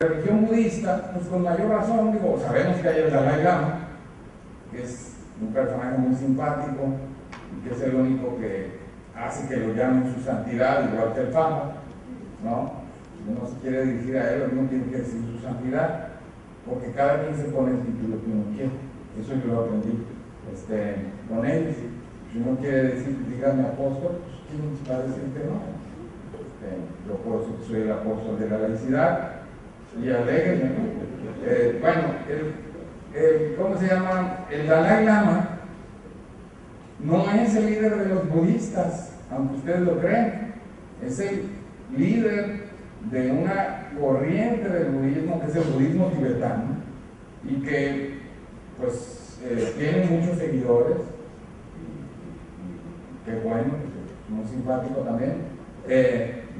religión budista, pues con mayor razón, digo, sabemos que hay el Dalai Lama, que es un personaje muy simpático y que es el único que hace que lo llamen su santidad, igual que el Papa, ¿no? Uno se quiere dirigir a él, uno tiene que decir su santidad, porque cada quien se pone el título que uno quiere. Eso yo lo aprendí con ellos. Si uno quiere decir, dígame apóstol, pues ¿quién va a decir que no? Yo por eso soy el apóstol de la laicidad y alegre, ¿no? Bueno, ¿cómo se llama? El Dalai Lama no es el líder de los budistas, aunque ustedes lo crean, es el líder de una corriente del budismo que es el budismo tibetano y que pues tiene muchos seguidores, qué bueno, es muy simpático también,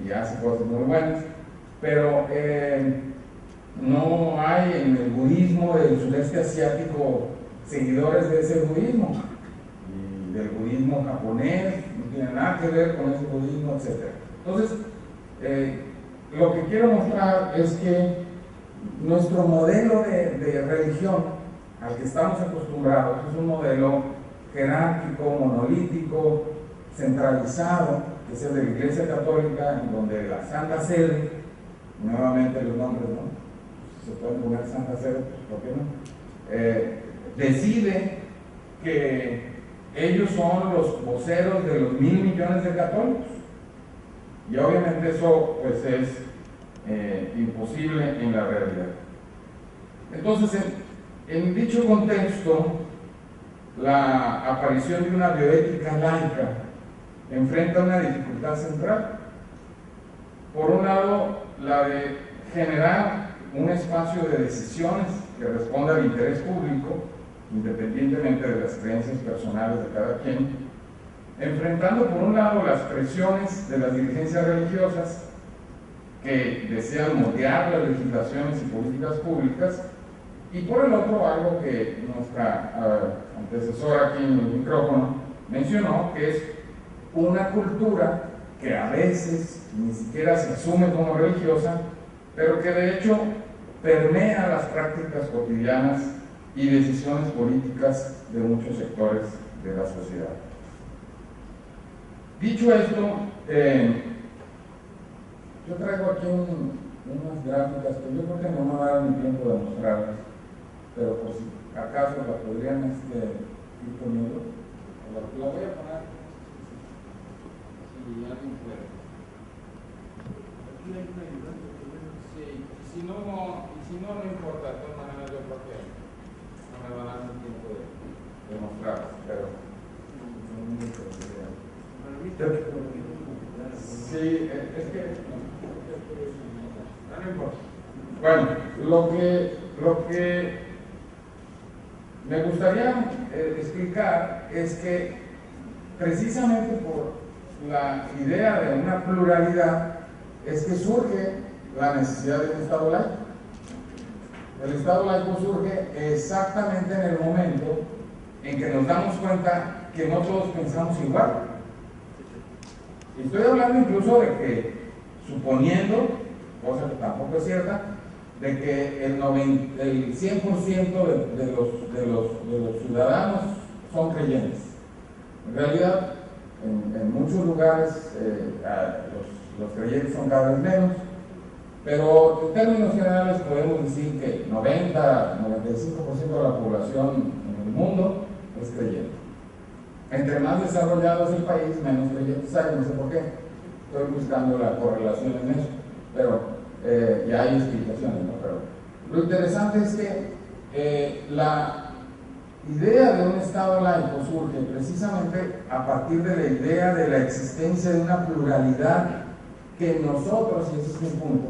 y hace cosas muy buenas, pero no hay en el budismo del sudeste asiático seguidores de ese budismo, y del budismo japonés, no tiene nada que ver con ese budismo, etc. Entonces, lo que quiero mostrar es que nuestro modelo de religión al que estamos acostumbrados es un modelo jerárquico, monolítico, centralizado, que es el de la Iglesia Católica, en donde la Santa Sede, nuevamente los nombres, ¿no? Se pueden poner Santa Sede, pues, ¿por qué no? Decide que ellos son los voceros de los 1.000 millones de católicos. Y obviamente eso pues es imposible en la realidad. Entonces, en dicho contexto, la aparición de una bioética laica enfrenta una dificultad central. Por un lado, la de generar un espacio de decisiones que responda al interés público, independientemente de las creencias personales de cada quien, enfrentando por un lado las presiones de las dirigencias religiosas que desean moldear las legislaciones y políticas públicas, y por el otro algo que nuestra antecesora aquí en el micrófono mencionó, que es una cultura que a veces ni siquiera se asume como religiosa, pero que de hecho permea las prácticas cotidianas y decisiones políticas de muchos sectores de la sociedad. Dicho esto, yo traigo aquí unas gráficas que yo creo que no me va a dar ni tiempo de mostrarlas, pero por si acaso la podrían ir poniendo. La voy a poner si alguien puede. Aquí hay una ayuda. Sí, y si no, no importa, de todas maneras yo creo que no me va a dar ni tiempo de mostrarlas, pero sí, es que no importa. Bueno, lo que me gustaría explicar es que precisamente por la idea de una pluralidad es que surge la necesidad de un Estado laico. El Estado laico surge exactamente en el momento en que nos damos cuenta que no todos pensamos igual. Estoy hablando incluso de que, suponiendo, cosa que tampoco es cierta, de que el 100% de los ciudadanos son creyentes. En realidad, en muchos lugares los creyentes son cada vez menos, pero en términos generales podemos decir que 90-95% de la población en el mundo es creyente. Entre más desarrollado es el país, menos creyentes hay, no sé por qué. Estoy buscando la correlación en eso, pero ya hay explicaciones, ¿no? Pero lo interesante es que la idea de un Estado laico surge precisamente a partir de la idea de la existencia de una pluralidad que nosotros, y ese es mi punto,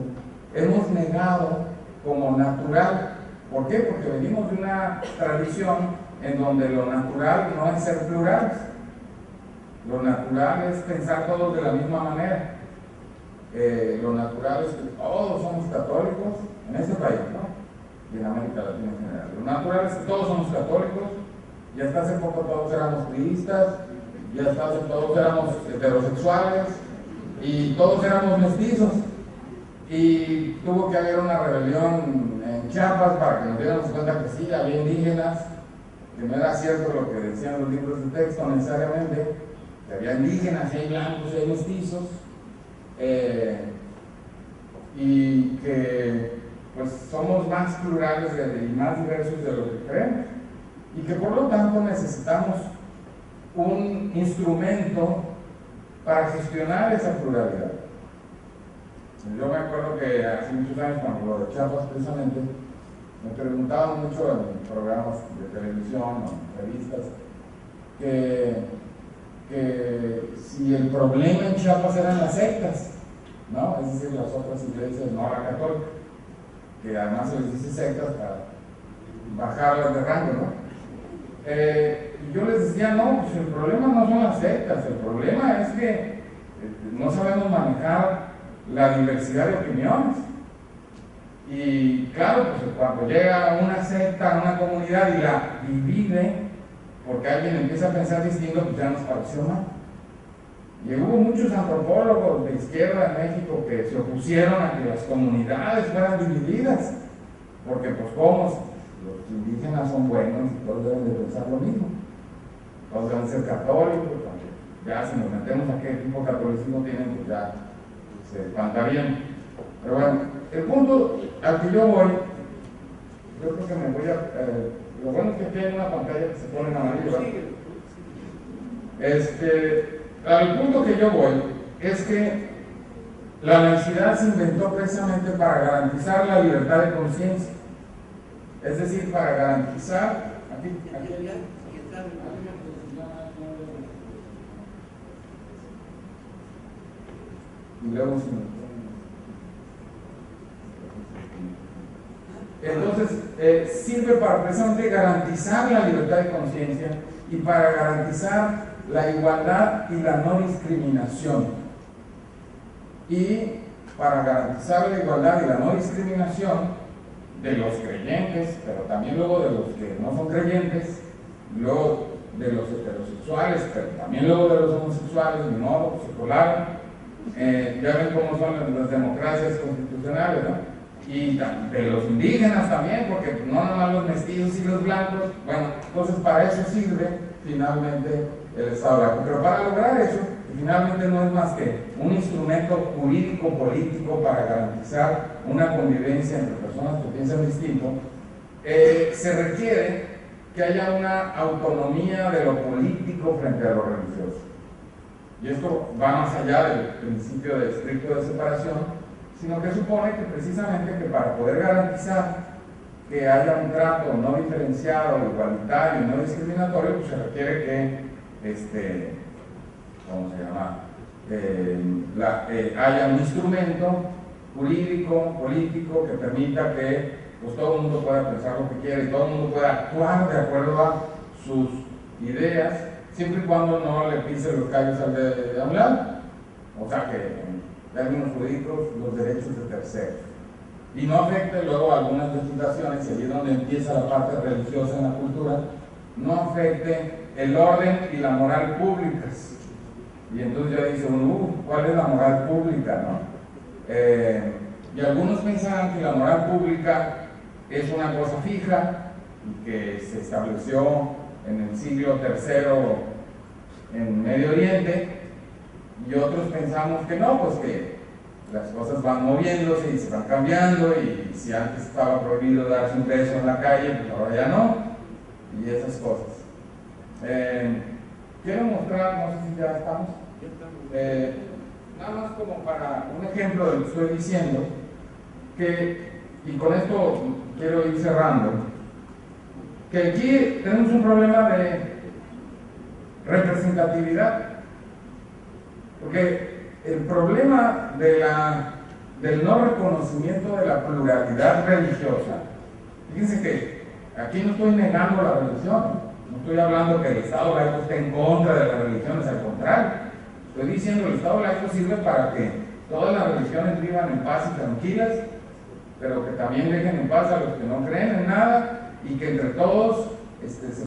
hemos negado como natural. ¿Por qué? Porque venimos de una tradición en donde lo natural no es ser plurales. Lo natural es pensar todos de la misma manera. Lo natural es que todos somos católicos en este país, ¿no? Y en América Latina en general. Lo natural es que todos somos católicos, y hasta hace poco todos éramos priistas, y hasta hace todos éramos heterosexuales, y todos éramos mestizos. y tuvo que haber una rebelión en Chiapas para que nos diéramos cuenta que sí, había indígenas, que no era cierto lo que decían los libros de texto necesariamente, que había indígenas, hay blancos, hay mestizos, y que pues somos más plurales y más diversos de lo que creemos, y que por lo tanto necesitamos un instrumento para gestionar esa pluralidad. Yo me acuerdo que hace muchos años, cuando lo de Chiapas precisamente, me preguntaban mucho en programas de televisión o en revistas que si el problema en Chiapas eran las sectas, ¿no? Es decir, las otras iglesias, no la católica, que además se les dice sectas para bajarlas de rango, ¿no? Y yo les decía, no, pues el problema no son las sectas, el problema es que no sabemos manejar la diversidad de opiniones. Y claro, pues cuando llega una secta a una comunidad y la divide, porque alguien empieza a pensar distinto, pues ya nos pareció mal. Y hubo muchos antropólogos de izquierda en México que se opusieron a que las comunidades fueran divididas, porque pues como los indígenas son buenos y todos deben de pensar lo mismo, todos deben ser católicos, ya si nos metemos a qué tipo de catolicismo tienen, pues ya se espantarían. Pero bueno, el punto al que yo voy, yo creo que me voy a... lo bueno es que aquí hay una pantalla que se pone en amarillo. Al punto que yo voy es que la laicidad se inventó precisamente para garantizar la libertad de conciencia. Es decir, para garantizar... Y luego entonces sirve para precisamente garantizar la libertad de conciencia y para garantizar la igualdad y la no discriminación. Y para garantizar la igualdad y la no discriminación de los creyentes, pero también luego de los que no son creyentes, luego de los heterosexuales, pero también luego de los homosexuales, de modo secular. Ya ven cómo son las democracias constitucionales, ¿no? Y de los indígenas también, porque no nomás los mestizos y los blancos. Bueno, entonces para eso sirve finalmente el Estado laico. Pero para lograr eso, que finalmente no es más que un instrumento jurídico-político para garantizar una convivencia entre personas que piensan distinto, se requiere que haya una autonomía de lo político frente a lo religioso. Y esto va más allá del principio de estricto de separación, sino que supone que precisamente que para poder garantizar que haya un trato no diferenciado, igualitario y no discriminatorio, pues se requiere que, ¿cómo se llama? Haya un instrumento jurídico, político, que permita que pues, todo el mundo pueda pensar lo que quiere y todo el mundo pueda actuar de acuerdo a sus ideas, siempre y cuando no le pise los callos al de un lado. O sea que, en términos jurídicos, los derechos de terceros. Y no afecte luego algunas legislaciones, y allí es donde empieza la parte religiosa en la cultura, no afecte el orden y la moral públicas. Y entonces ya dice uno, ¿cuál es la moral pública? ¿No? Y algunos pensaban que la moral pública es una cosa fija y que se estableció en el siglo III en Medio Oriente, y otros pensamos que no, pues que las cosas van moviéndose y se van cambiando, y si antes estaba prohibido darse un beso en la calle, pues ahora ya no, y esas cosas. Quiero mostrar, no sé si ya estamos, nada más como para un ejemplo de lo que estoy diciendo, y con esto quiero ir cerrando, que aquí tenemos un problema de representatividad, porque el problema del no reconocimiento de la pluralidad religiosa, fíjense que aquí no estoy negando la religión, no estoy hablando que el Estado laico esté en contra de las religiones, al contrario, estoy diciendo que el Estado laico sirve para que todas las religiones vivan en paz y tranquilas, pero que también dejen en paz a los que no creen en nada, y que entre todos se